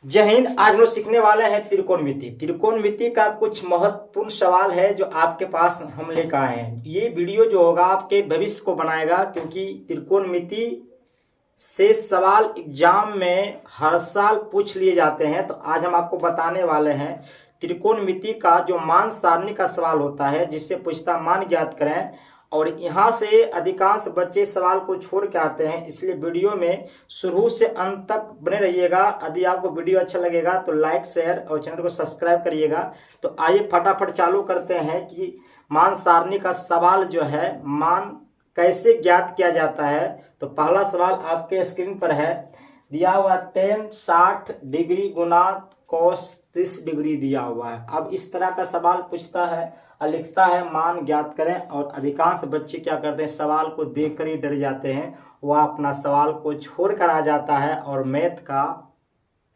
जय हिंद। आज हम लोग सीखने वाले हैं त्रिकोणमिति। त्रिकोणमिति का कुछ महत्वपूर्ण सवाल है जो आपके पास हम लेकर आए हैं। ये वीडियो जो होगा आपके भविष्य को बनाएगा, क्योंकि त्रिकोणमिति से सवाल एग्जाम में हर साल पूछ लिए जाते हैं। तो आज हम आपको बताने वाले हैं त्रिकोणमिति का जो मान सारणी का सवाल होता है, जिससे पूछता मान ज्ञात करें। और यहाँ से अधिकांश बच्चे सवाल को छोड़ के आते हैं, इसलिए वीडियो में शुरू से अंत तक बने रहिएगा। यदि आपको वीडियो अच्छा लगेगा तो लाइक शेयर और चैनल को सब्सक्राइब करिएगा। तो आइए फटाफट चालू करते हैं कि मान सारणी का सवाल जो है, मान कैसे ज्ञात किया जाता है। तो पहला सवाल आपके स्क्रीन पर है, दिया हुआ tan 60 डिग्री गुना cos 30 डिग्री दिया हुआ है। अब इस तरह का सवाल पूछता है और लिखता है मान ज्ञात करें। और अधिकांश बच्चे क्या करते हैं, सवाल को देखकर ही डर जाते हैं, वह अपना सवाल को छोड़ कर आ जाता है और मैथ का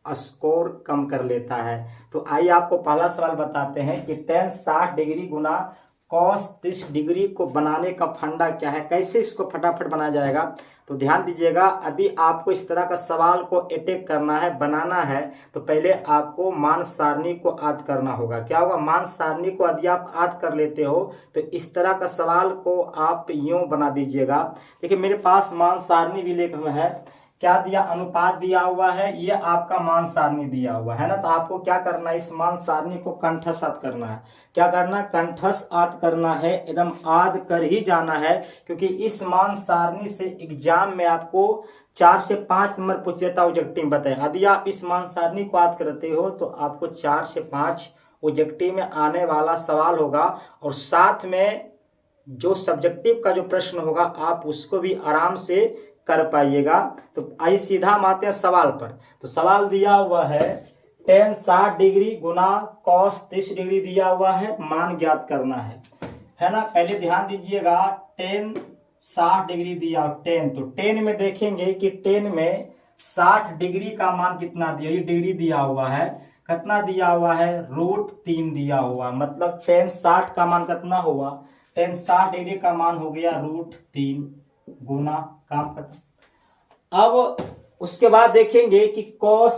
स्कोर कम कर लेता है। तो आइए आपको पहला सवाल बताते हैं कि tan 60 डिग्री गुना cos 30 डिग्री को बनाने का फंडा क्या है, कैसे इसको फटाफट बनाया जाएगा। तो ध्यान दीजिएगा, यदि आपको इस तरह का सवाल को अटैक करना है, बनाना है, तो पहले आपको मान सारणी को याद करना होगा। क्या होगा, मान सारणी को यदि आप याद कर लेते हो तो इस तरह का सवाल को आप यूं बना दीजिएगा। देखिए मेरे पास मान सारणी भी लेख में है, क्या दिया, अनुपात दिया हुआ है, ये आपका मान सारणी दिया हुआ है ना। तो आपको क्या करना है, इस मान सारणी को कंठस्थ करना है। क्या करना, कंठस्थ करना है, एकदम याद कर ही जाना है, क्योंकि इस मान सारणी से एग्जाम में आपको 4 से 5 नंबर पूछ देता है ऑब्जेक्टिव में। बताए यदि आप इस मान सारणी को याद करते हो तो आपको 4 से 5 ऑब्जेक्टिव में आने वाला सवाल होगा। और साथ में जो सब्जेक्टिव का जो प्रश्न होगा आप उसको भी आराम से कर पाइएगा। तो आइए सीधा हम आते हैं सवाल पर। तो सवाल दिया हुआ है tan 60 डिग्री गुना cos 30 डिग्री दिया हुआ है, मान ज्ञात करना है ना। पहले ध्यान दीजिएगा, tan 60 डिग्री दिया, tan, तो tan में देखेंगे कि tan में 60 डिग्री का मान कितना दिया, ये डिग्री दिया हुआ है, कितना दिया हुआ है, √3 दिया हुआ। मतलब tan 60 का मान कितना हुआ, tan 60 डिग्री का मान हो गया √3 गुना, काम खत्म। अब उसके बाद देखेंगे कि cos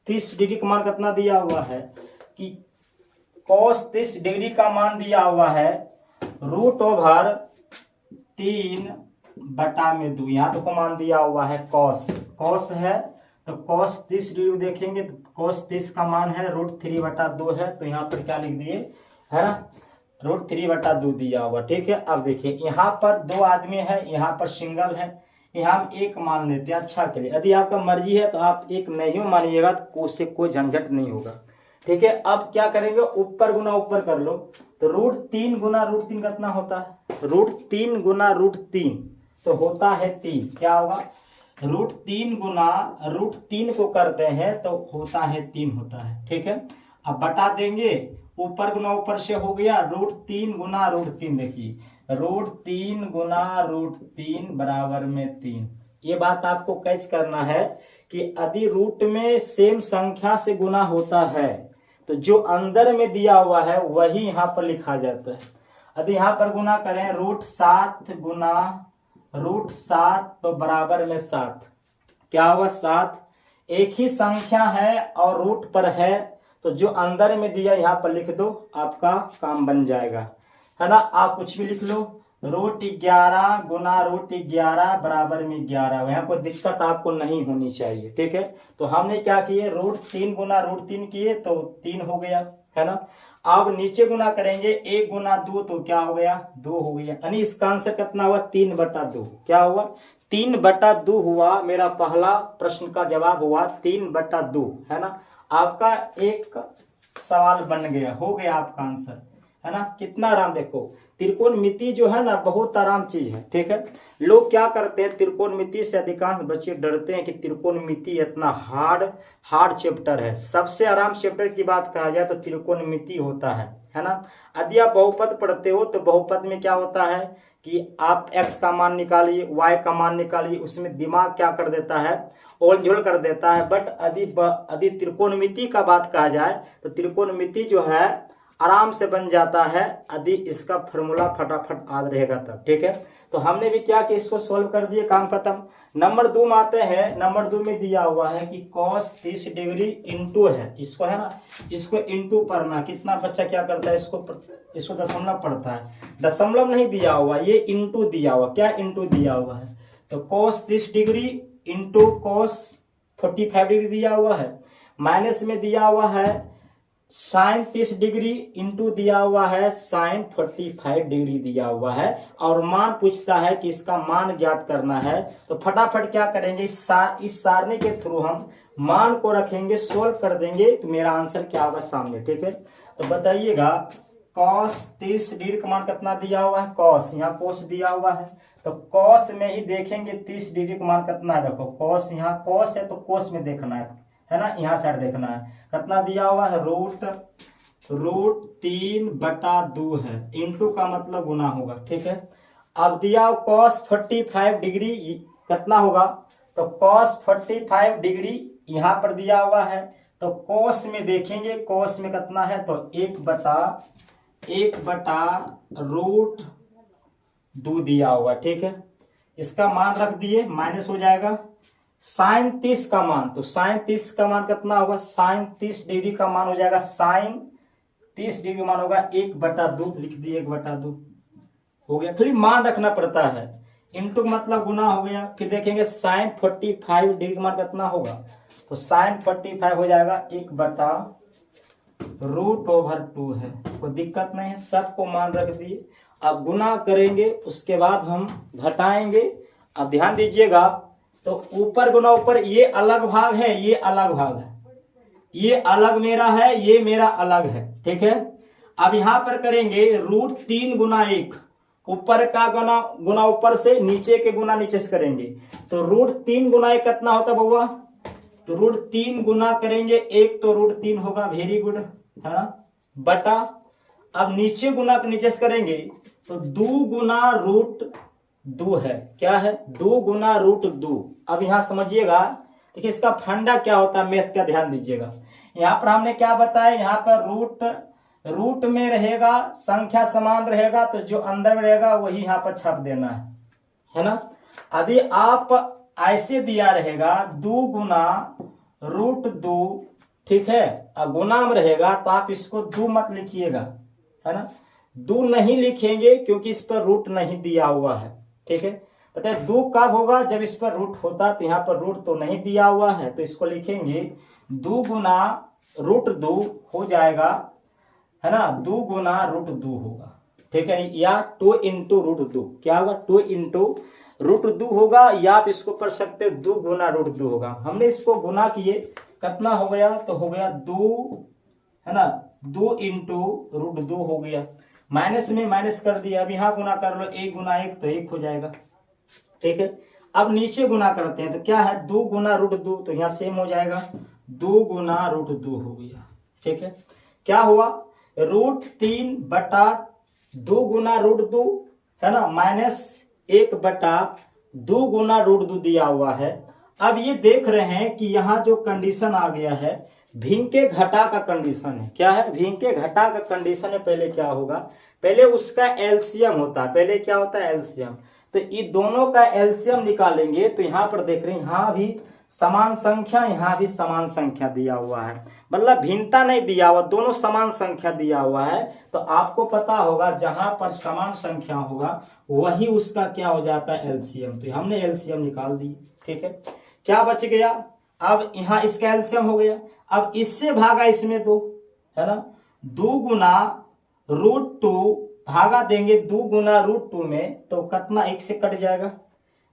30 डिग्री का मान कितना दिया हुआ है, कि cos 30 डिग्री का मान दिया हुआ है √3/2। यहाँ तो मान दिया हुआ है cos है, तो cos 30 डिग्री देखेंगे तो cos 30 का मान है √3/2 है। तो यहाँ पर क्या लिख दिए, है ना, √3/2 दिया हुआ। ठीक है, अब देखिए यहाँ पर 2 आदमी है, यहाँ पर सिंगल है, यहाँ हम 1 मान लेते हैं अच्छा के लिए। यदि आपका मर्जी है तो आप 1 नहीं मानिएगा तो उससे कोई झंझट नहीं होगा। ठीक है, अब क्या करेंगे, ऊपर गुना ऊपर कर लो। तो √3 गुना √3 कितना होता है, √3 गुना √3 तो होता है 3। क्या होगा, √3 गुना √3 को करते हैं तो होता है 3 होता है। ठीक है, अब बटा देंगे, ऊपर गुना ऊपर से हो गया √3 गुना √3। देखिए √3 गुना √3 बराबर में 3। ये बात आपको कैच करना है कि यदि रूट में सेम संख्या से गुना होता है तो जो अंदर में दिया हुआ है वही यहाँ पर लिखा जाता है। यदि यहाँ पर गुना करें √7 गुना √7 तो बराबर में 7। क्या हुआ, 7। एक ही संख्या है और रूट पर है, तो जो अंदर में दिया यहाँ पर लिख दो, आपका काम बन जाएगा, है ना। आप कुछ भी लिख लो, √11 गुना √11 बराबर में 11। यहाँ कोई दिक्कत आपको नहीं होनी चाहिए। ठीक है, तो हमने क्या किए, √3 गुना √3 किए तो 3 हो गया, है ना। अब नीचे गुना करेंगे, 1 गुना 2 तो क्या हो गया, 2 हो गया। यानी इसका आंसर कितना हुआ, 3/2। क्या हुआ, 3/2 हुआ। मेरा पहला प्रश्न का जवाब हुआ 3/2, है ना। आपका एक सवाल बन गया, हो गया आपका आंसर, है ना। कितना आराम, देखो त्रिकोणमिति जो है ना बहुत आराम चीज है। ठीक है, लोग क्या करते हैं, त्रिकोणमिति से अधिकांश बच्चे डरते हैं कि त्रिकोणमिति इतना हार्ड चैप्टर है। सबसे आराम चैप्टर की बात कहा जाए तो त्रिकोणमिति होता है ना। यदि आप बहुपद पढ़ते हो तो बहुपद में क्या होता है कि आप x का मान निकालिए, y का मान निकालिए, उसमें दिमाग क्या कर देता है, ओल झोल कर देता है। बट यदि त्रिकोणमिति का बात कहा जाए तो त्रिकोणमिति जो है आराम से बन जाता है यदि इसका फॉर्मूला फटाफट याद रहेगा तब। ठीक है, तो हमने भी क्या किया, इसको सोल्व कर दिए, काम खत्म। नंबर 2 में आते हैं। नंबर 2 में दिया हुआ है कि cos 30 डिग्री इंटू है, इसको है ना, इसको इंटू पढ़ना। कितना बच्चा क्या करता है, इसको दशमलव पढ़ता है। दशमलव नहीं दिया हुआ, ये इंटू दिया हुआ। क्या इंटू दिया हुआ है, तो cos 30 degree into cos 45 degree दिया हुआ है। माइनस में दिया हुआ है साइन 30 डिग्री इंटू दिया हुआ है साइन 45 डिग्री दिया हुआ है। और मान पूछता है कि इसका मान ज्ञात करना है। तो फटाफट क्या करेंगे, इस सारणी के थ्रू हम मान को रखेंगे, सोल्व कर देंगे, तो मेरा आंसर क्या होगा सामने। ठीक है, तो बताइएगा cos 30 डिग्री का मान कितना दिया हुआ है, cos, यहाँ cos दिया हुआ है, तो cos में ही देखेंगे 30 डिग्री का मान कितना है। देखो cos, यहाँ cos है तो cos में देखना है ना, यहाँ साइड देखना है। कितना दिया हुआ है, रूट 3/2 है, इंटू का मतलब गुना होगा। ठीक है, अब दिया cos 45 डिग्री कितना होगा, तो cos 45 डिग्री यहाँ पर दिया हुआ है, तो cos में देखेंगे, cos में कितना है, तो 1/√2 दिया हुआ। ठीक है, इसका मान रख दिए, माइनस हो जाएगा। साइन 30 का मान, तो साइन 30 का मान कितना होगा, साइन 30 डिग्री का मान हो जाएगा, साइन 30 डिग्री मान होगा 1/2, लिख दिए 1/2 हो गया। खाली मान रखना पड़ता है, इंटू मतलब गुना हो गया। फिर देखेंगे साइन 45 डिग्री का मान कितना होगा, तो साइन 45 हो जाएगा 1/√2 है। कोई दिक्कत नहीं है, सबको मान रख दिए। अब गुना करेंगे, उसके बाद हम घटाएंगे। अब ध्यान दीजिएगा, तो ऊपर गुना ऊपर, ये अलग भाग है, ये अलग भाग है, ये अलग मेरा है, ये मेरा अलग है। ठीक है, अब यहां पर करेंगे √3 गुना 1, ऊपर का गुना ऊपर से, नीचे के गुना नीचे से करेंगे। तो √3 गुना 1 कितना होता है बउआ, तो √3 गुना करेंगे 1 तो √3 होगा, वेरी गुड, है ना, बटा। अब नीचे गुना नीचे से करेंगे तो 2 गुना √2 है, क्या है, 2 गुना √2। अब यहां समझिएगा, देखिए इसका फंडा क्या होता है मैथ का, ध्यान दीजिएगा। यहाँ पर हमने क्या बताया, यहाँ पर रूट में रहेगा, संख्या समान रहेगा, तो जो अंदर में रहेगा वही यहाँ पर छाप देना है ना। यदि आप ऐसे दिया रहेगा 2 गुना √2, ठीक है, और गुना में रहेगा, तो आप इसको 2 मत लिखिएगा, है ना, 2 नहीं लिखेंगे क्योंकि इस पर रूट नहीं दिया हुआ है। ठीक है, पता है 2 कब होगा, जब इस पर रूट होता, तो यहाँ पर रूट तो नहीं दिया हुआ है, तो इसको लिखेंगे 2 गुना √2 हो जाएगा, है ना, 2 गुना √2 होगा। ठीक है, या 2 इंटू √2, क्या होगा, 2 इंटू √2 होगा, या आप इसको पढ़ सकते हो 2 गुना √2 होगा। हमने इसको गुना किए, कितना हो गया, तो हो गया 2, है ना, 2 इंटू √2 हो गया। माइनस में माइनस कर दिया, अब यहाँ गुना कर लो, 1 गुना 1 तो 1 हो जाएगा। ठीक है, अब नीचे गुना करते हैं, तो क्या है, 2 गुना √2, तो यहाँ सेम हो जाएगा, 2 गुना √2 हो गया। ठीक है, क्या हुआ, √3/2 गुना √2, है ना, माइनस 1/2 गुना √2 दिया हुआ है। अब ये देख रहे हैं कि यहाँ जो कंडीशन आ गया है, भिन्न के घटा का कंडीशन है। क्या है, भिन्न के घटा का कंडीशन है। पहले क्या होगा, पहले उसका एलसीएम होता है, पहले क्या होता है, एलसीएम। तो ये दोनों का एलसीएम निकालेंगे, तो यहाँ पर देख रहे हैं, यहाँ भी समान संख्या, यहाँ भी समान संख्या दिया हुआ है, मतलब भिन्नता नहीं दिया हुआ, दोनों समान संख्या दिया हुआ है। तो आपको पता होगा जहां पर समान संख्या होगा वही उसका क्या हो जाता है, एलसीएम। तो हमने एलसीएम निकाल दी। ठीक है, क्या बच गया, अब यहाँ इसका एलसीएम हो गया। अब इससे भागा इसमें 2, है ना, 2 गुना √2 भागा देंगे 2 गुना √2 में, तो कितना 1 से कट जाएगा,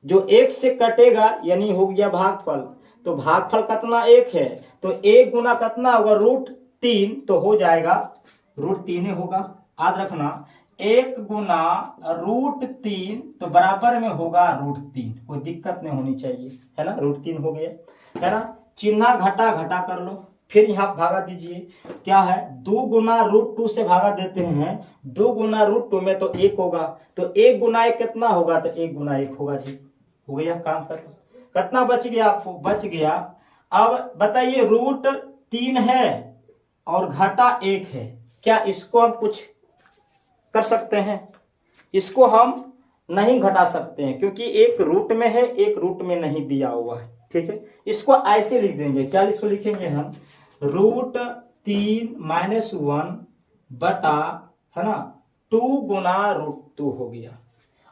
जो 1 से कटेगा यानी हो गया भागफल। तो भागफल कितना 1 है, तो 1 गुना कितना होगा, √3, तो हो जाएगा √3 होगा। याद रखना, 1 गुना √3 तो बराबर में होगा √3, कोई दिक्कत नहीं होनी चाहिए, है ना, √3 हो गया, है ना। चिन्ह घटा घटा कर लो, फिर यहाँ भागा दीजिए, क्या है, 2 गुना √2 से भागा देते हैं, 2 गुना √2 में तो 1 होगा, तो 1 गुना 1 कितना होगा, तो 1 गुना 1 होगा जी, हो गया काम खत्म। कितना बच गया, आपको बच गया। अब बताइए √3 है और घटा 1 है, क्या इसको हम कुछ कर सकते हैं, इसको हम नहीं घटा सकते हैं, क्योंकि एक रूट में है, एक रूट में नहीं दिया हुआ है। ठीक है, इसको ऐसे लिख देंगे, क्या इसको लिखेंगे हम, √3 - 1 बटा, है ना, 2 गुना √2 हो गया।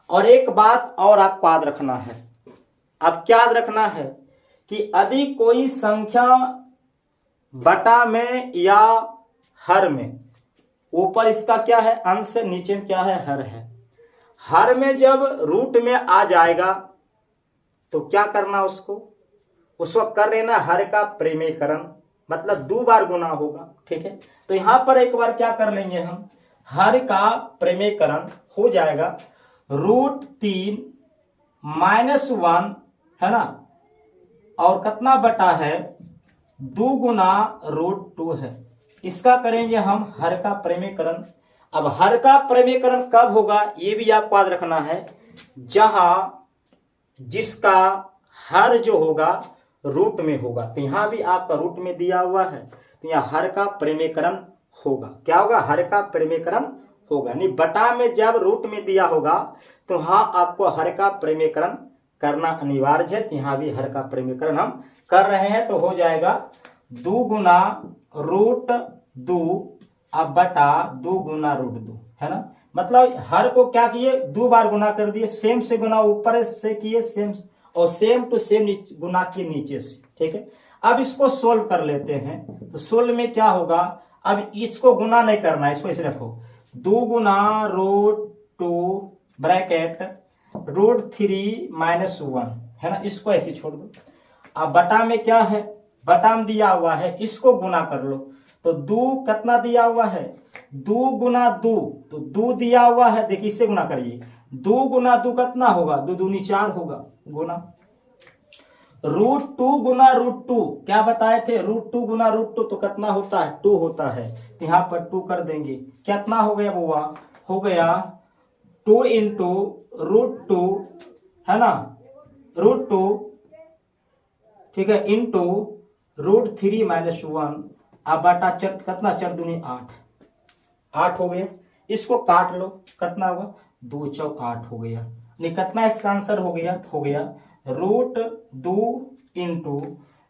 और एक बात और आपको याद रखना है, अब क्या याद रखना है कि यदि कोई संख्या बटा में या हर में, ऊपर इसका क्या है अंश, नीचे में क्या है हर है, हर में जब रूट में आ जाएगा तो क्या करना, उसको कर लेना हर का परिमेयकरण, मतलब 2 बार गुना होगा। ठीक है, तो यहां पर एक बार क्या कर लेंगे हम, हर का परिमेयकरण हो जाएगा √3 - 1, है ना, और कितना बटा है 2 गुना √2 है। इसका करेंगे हम हर का परिमेयकरण। अब हर का परिमेयकरण कब होगा ये भी आपको याद रखना है, जहां जिसका हर जो होगा रूट में होगा। तो यहां भी आपका रूट में दिया हुआ है, तो यहां हर का परिमेयकरण होगा। क्या होगा, हर का परिमेयकरण होगा, नहीं बटा में जब रूट में दिया होगा तो हाँ आपको हर का परिमेयकरण करना अनिवार्य है। तो यहां भी हर का परिमेयकरण हम कर रहे हैं, तो हो जाएगा 2 गुना √2 अब बटा 2 गुना √2, है ना, मतलब हर को क्या किए 2 बार गुना कर दिए, सेम से गुना ऊपर से किए, सेम और सेम टू सेम गुना किए नीचे से। ठीक है, अब इसको सोल्व कर लेते हैं, तो सोल्व में क्या होगा, अब इसको गुना नहीं करना है, इसको ऐसे रखो 2 गुना √2 ब्रैकेट √3 - 1, है ना, इसको ऐसे छोड़ दो। अब बटा में क्या है, बटा में दिया हुआ है, इसको गुना कर लो, तो 2 कितना दिया हुआ है 2 गुना 2, तो 2 दिया हुआ है, देखिए इससे गुना करिए, 2 गुना 2 कितना होगा, 2 दूनी 4 होगा, गुना √2 गुना √2 क्या बताए थे, √2 गुना √2 तो कितना होता है 2 होता है, यहां पर 2 कर देंगे, कितना हो गया बुआ, हो गया 2 इंटू √2, है ना, √2, ठीक है, इंटू √3 - 1 अब बटा चर कितना, 4 दूनी 8 हो गया। इसको काट लो, कितना होगा 2 चौक 8 हो गया, नहीं कितना इसका आंसर हो गया, √2 इंटू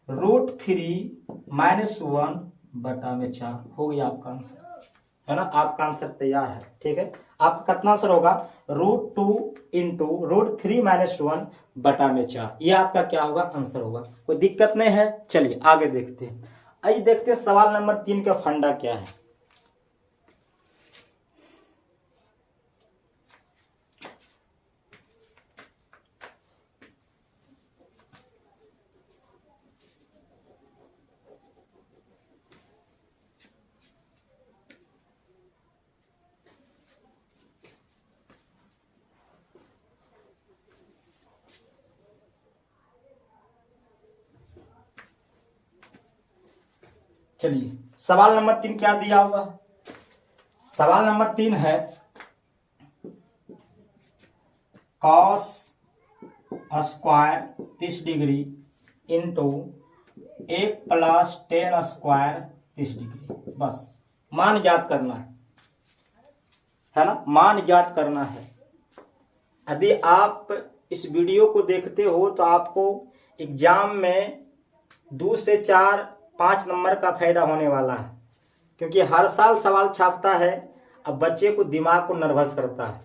√3 - 1 बटा में 4 हो गया आपका आंसर, है ना, आपका आंसर तैयार है। ठीक है, आपका कितना आंसर होगा √2 इंटू √3 - 1 बटा में 4, ये आपका क्या होगा आंसर होगा। कोई दिक्कत नहीं है, चलिए आगे देखते हैं। आइए देखते हैं सवाल नंबर 3 का फंडा क्या है। चलिए सवाल नंबर 3 क्या दिया हुआ है, सवाल नंबर 3 है cos square 30 degree into 1 + tan square 30 degree, बस मान ज्ञात करना है ना, मान ज्ञात करना है। यदि आप इस वीडियो को देखते हो तो आपको एग्जाम में 2 से 4 5 नंबर का फायदा होने वाला है, क्योंकि हर साल सवाल छापता है, अब बच्चे को दिमाग को नर्वस करता है।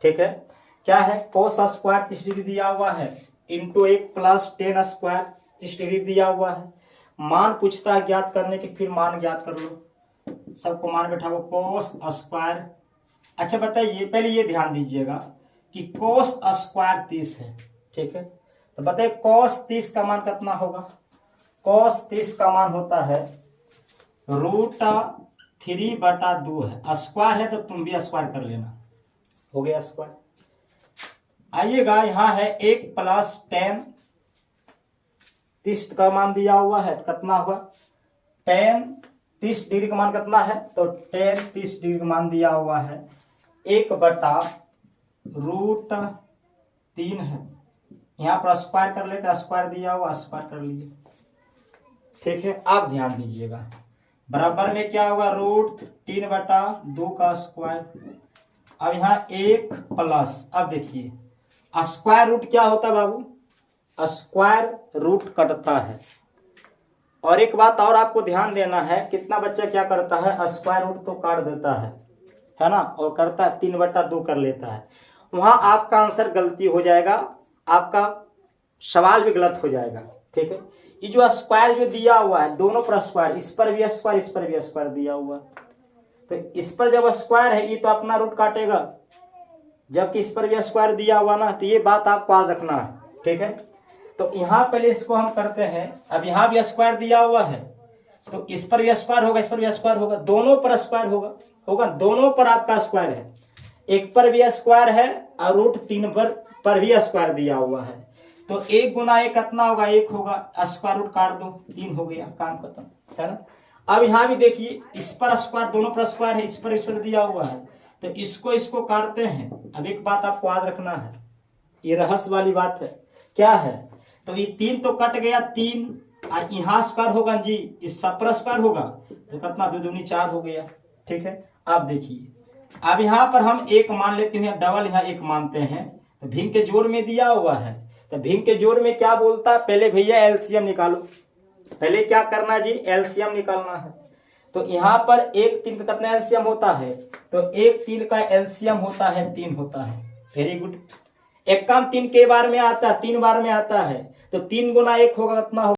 ठीक है, क्या है cos स्क्वायर 30 डिग्री दिया हुआ है इंटू 1 + tan स्क्वायर 30 डिग्री दिया हुआ है, मान पूछता है ज्ञात करने की, फिर मान ज्ञात कर लो, सबको मान बैठाओ cos स्क्वायर। अच्छा बताइए, पहले ये ध्यान दीजिएगा कि cos स्क्वायर 30 है। ठीक है, तो बताइए cos 30 का मान कितना होगा, cos 30 का मान होता है √3/2 है, स्क्वायर है तो तुम भी स्क्वायर कर लेना, हो गया स्क्वायर। आइएगा यहां है 1 + tan 30 का मान दिया हुआ है, कितना होगा tan 30 डिग्री का मान कितना है, तो tan 30 डिग्री का मान दिया हुआ है 1/√3 है, यहाँ पर स्क्वायर कर लेते, स्क्वायर दिया हुआ स्क्वायर कर लिए। ठीक है, आप ध्यान दीजिएगा, बराबर में क्या होगा √3/2 का स्क्वायर, अब यहाँ 1 प्लस, अब देखिए स्क्वायर रूट क्या होता है बाबू, स्क्वायर रूट कटता है। और एक बात और आपको ध्यान देना है, कितना बच्चा क्या करता है, स्क्वायर रूट तो काट देता है ना, और करता है 3/2 कर लेता है। वहां आपका आंसर गलती हो जाएगा, आपका सवाल भी गलत हो जाएगा। ठीक है, ये जो स्क्वायर जो दिया हुआ है दोनों पर स्क्वायर, इस पर भी स्क्वायर इस पर भी स्क्वायर दिया हुआ है, तो इस पर जब स्क्वायर है ये तो अपना रूट काटेगा, जबकि इस पर भी स्क्वायर दिया हुआ ना, तो ये बात आपको याद रखना है। ठीक है, तो यहाँ पहले इसको हम करते हैं। अब यहाँ भी स्क्वायर दिया हुआ है तो इस पर भी स्क्वायर होगा, इस पर भी स्क्वायर होगा, दोनों पर स्क्वायर होगा, दोनों पर आपका स्क्वायर है, एक पर भी स्क्वायर है और रूट 3 पर भी स्क्वायर दिया हुआ है, तो 1 गुना 1 कितना होगा, 1 होगा, स्क्वायर रूट काट दो 3 हो गया, काम खत्म, है ना। अब यहाँ भी देखिए इस पर स्क्वायर, दोनों पर स्क्वायर है, इस पर दिया हुआ है, तो इसको काटते हैं। अब एक बात आपको याद रखना है, ये रहस्य वाली बात है, क्या है, तो ये 3 तो कट गया, 3 यहाँ स्क्वायर होगा जी, इस सब पर स्क्वायर होगा, तो कितना 2 दूनी 4 हो गया। ठीक है, अब देखिए अब यहाँ पर हम 1 मान लेते हैं, डबल यहाँ 1 मानते हैं, तो भिन्न के जोड़ में दिया हुआ है, तो भिन्न के जोड़ में क्या बोलता है, पहले भैया एलसीएम निकालो, पहले क्या करना है जी, एलसीएम निकालना है। तो यहाँ पर 1 3 का कितना एलसीएम होता है, तो 1 3 का एलसीएम होता है 3 होता है। वेरी गुड, एक काम 3 के बार में आता है, 3 बार में आता है, तो 3 गुना 1 होगा, कितना होगा